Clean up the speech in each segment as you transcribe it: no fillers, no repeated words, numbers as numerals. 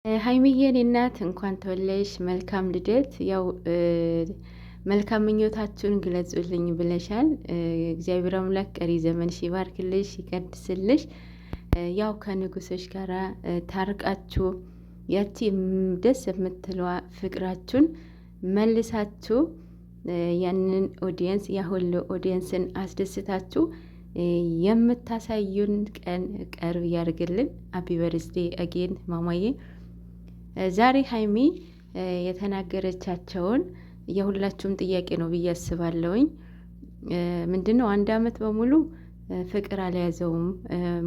ሀይሚዬን እናት እንኳን ተወለሽ፣ መልካም ልደት። ያው መልካም ምኞታችሁን ግለጹልኝ ብለሻል። እግዚአብሔር አምላክ ቀሪ ዘመንሽ ይባርክልሽ፣ ይቀድስልሽ። ያው ከንጉሶች ጋር ታርቃችሁ ያቺ ደስ የምትለዋ ፍቅራችሁን መልሳችሁ ያንን ኦዲየንስ ያሁሉ ኦዲየንስን አስደስታችሁ የምታሳዩን ቀን ቀርብ ያድርግልን። አቢ በርዝዴ አጌን ማማዬ። ዛሬ ሀይሚ የተናገረቻቸውን የሁላችሁም ጥያቄ ነው ብዬ አስባለሁኝ። ምንድን ነው 1 ዓመት በሙሉ ፍቅር አልያዘውም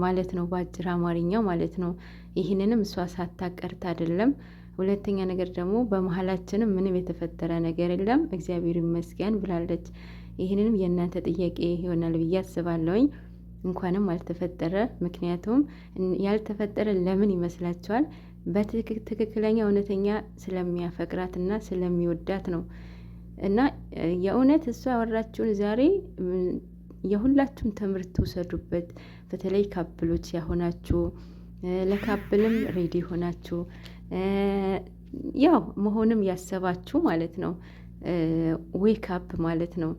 ማለት ነው፣ በአጭር አማርኛው ማለት ነው። ይህንንም እሷ ሳታቀርት አይደለም። ሁለተኛ ነገር ደግሞ በመሀላችንም ምንም የተፈጠረ ነገር የለም እግዚአብሔር ይመስገን ብላለች። ይህንንም የእናንተ ጥያቄ ይሆናል ብዬ አስባለሁኝ። እንኳንም አልተፈጠረ። ምክንያቱም ያልተፈጠረ ለምን ይመስላችኋል? በትክክለኛ እውነተኛ ስለሚያፈቅራት እና ስለሚወዳት ነው። እና የእውነት እሷ ያወራችውን ዛሬ የሁላችሁም ትምህርት ውሰዱበት። በተለይ ካፕሎች ያሆናችሁ ለካፕልም ሬዲ ሆናችሁ ያው መሆንም ያሰባችሁ ማለት ነው። ዌክ አፕ ማለት ነው።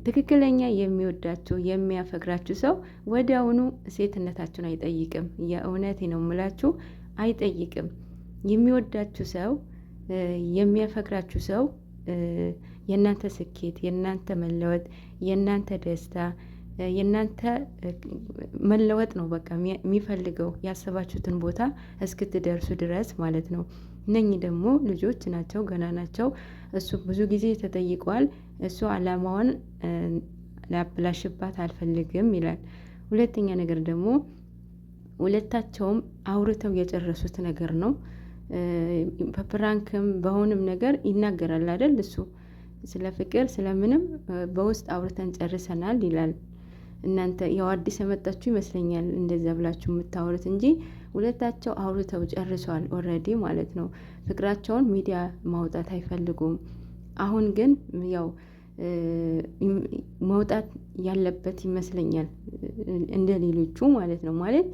ትክክለኛ የሚወዳችሁ የሚያፈቅራችሁ ሰው ወዲያውኑ ሴትነታችሁን አይጠይቅም። የእውነቴ ነው የምላችሁ፣ አይጠይቅም። የሚወዳችሁ ሰው የሚያፈቅራችሁ ሰው የእናንተ ስኬት፣ የእናንተ መለወጥ፣ የእናንተ ደስታ፣ የእናንተ መለወጥ ነው በቃ የሚፈልገው ያሰባችሁትን ቦታ እስክትደርሱ ድረስ ማለት ነው። እነኚህ ደግሞ ልጆች ናቸው፣ ገና ናቸው። እሱ ብዙ ጊዜ ተጠይቋል። እሱ አላማውን ላብላሽባት አልፈልግም ይላል። ሁለተኛ ነገር ደግሞ ሁለታቸውም አውርተው የጨረሱት ነገር ነው። በፕራንክም በሆንም ነገር ይናገራል አይደል? እሱ ስለ ፍቅር ስለምንም በውስጥ አውርተን ጨርሰናል ይላል። እናንተ ያው አዲስ የመጣችሁ ይመስለኛል እንደዛ ብላችሁ የምታወሩት እንጂ ሁለታቸው አውርተው ጨርሰዋል ኦልሬዲ ማለት ነው። ፍቅራቸውን ሚዲያ ማውጣት አይፈልጉም። አሁን ግን ያው መውጣት ያለበት ይመስለኛል እንደ ሌሎቹ ማለት ነው። ማለት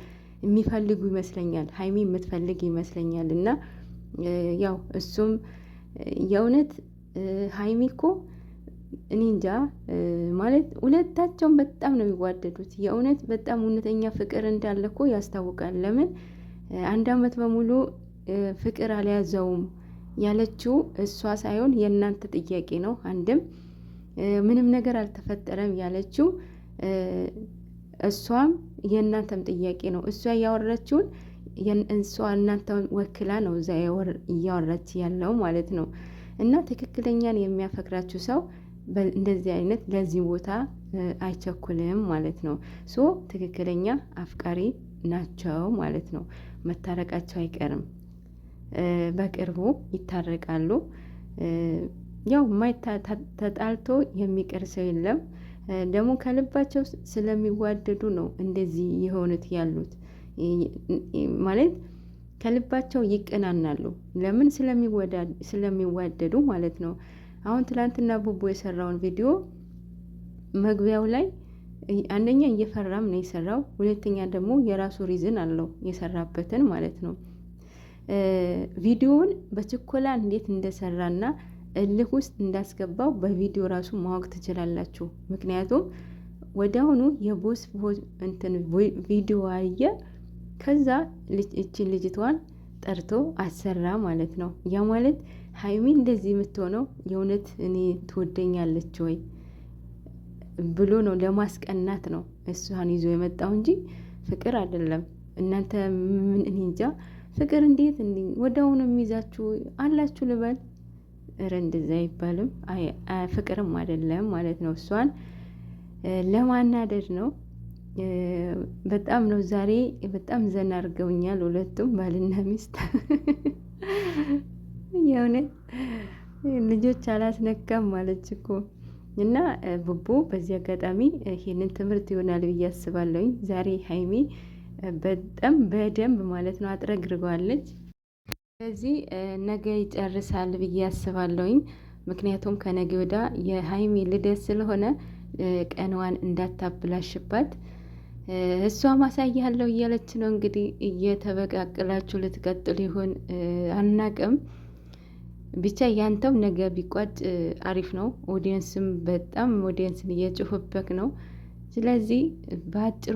የሚፈልጉ ይመስለኛል፣ ሀይሚ የምትፈልግ ይመስለኛል። እና ያው እሱም የእውነት ሀይሚ እኮ እኔ እንጃ ማለት ሁለታቸውን በጣም ነው የሚዋደዱት። የእውነት በጣም እውነተኛ ፍቅር እንዳለ እኮ ያስታውቃል። ለምን 1 ዓመት በሙሉ ፍቅር አልያዘውም ያለችው እሷ ሳይሆን የእናንተ ጥያቄ ነው። አንድም ምንም ነገር አልተፈጠረም ያለችው እሷም የእናንተም ጥያቄ ነው። እሷ እያወራችውን እሷ እናንተን ወክላ ነው እዛ እያወራች ያለው ማለት ነው። እና ትክክለኛን የሚያፈቅራችሁ ሰው እንደዚህ አይነት ለዚህ ቦታ አይቸኩልም ማለት ነው። ሶ ትክክለኛ አፍቃሪ ናቸው ማለት ነው። መታረቃቸው አይቀርም፣ በቅርቡ ይታረቃሉ። ያው ተጣልቶ የሚቀር ሰው የለም። ደግሞ ከልባቸው ስለሚዋደዱ ነው እንደዚህ የሆኑት ያሉት ማለት ከልባቸው ይቀናናሉ። ለምን? ስለሚዋደዱ ማለት ነው። አሁን ትላንትና ቡቡ የሰራውን ቪዲዮ መግቢያው ላይ አንደኛ እየፈራም ነው የሰራው፣ ሁለተኛ ደግሞ የራሱ ሪዝን አለው የሰራበትን ማለት ነው። ቪዲዮውን በችኮላ እንዴት እንደሰራና እልህ ውስጥ እንዳስገባው በቪዲዮ ራሱ ማወቅ ትችላላችሁ። ምክንያቱም ወዲያውኑ የቦስ እንትን ቪዲዮ አየ፣ ከዛ እችን ልጅቷን ጠርቶ አሰራ ማለት ነው። ያ ማለት ሀይሚ እንደዚህ የምትሆነው የእውነት እኔ ትወደኛለች ወይ ብሎ ነው፣ ለማስቀናት ነው እሷን ይዞ የመጣው እንጂ ፍቅር አይደለም። እናንተ ምን እኔ እንጃ፣ ፍቅር እንዴት ወዲያውኑ የሚይዛችሁ አላችሁ ልበል? እረ እንደዛ አይባልም። ፍቅርም አይደለም ማለት ነው። እሷን ለማናደድ ነው። በጣም ነው ዛሬ በጣም ዘና አድርገውኛል ሁለቱም ባልና ሚስት። የእውነት ልጆች አላስነካም ማለች እኮ። እና ቡቡ በዚህ አጋጣሚ ይህንን ትምህርት ይሆናል ብዬ አስባለሁኝ። ዛሬ ሀይሚ በጣም በደንብ ማለት ነው አጥረግርገዋለች። ስለዚህ ነገ ይጨርሳል ብዬ አስባለሁኝ። ምክንያቱም ከነገ ወዳ የሀይሚ ልደት ስለሆነ ቀንዋን እንዳታብላሽባት እሷ ማሳያለሁ እያለች ነው እንግዲህ። እየተበቃቅላችሁ ልትቀጥል ይሆን አናቅም። ብቻ ያንተው ነገ ቢቋጭ አሪፍ ነው። ኦዲየንስም በጣም ኦዲየንስን እየጮህበት ነው። ስለዚህ በአጭሩ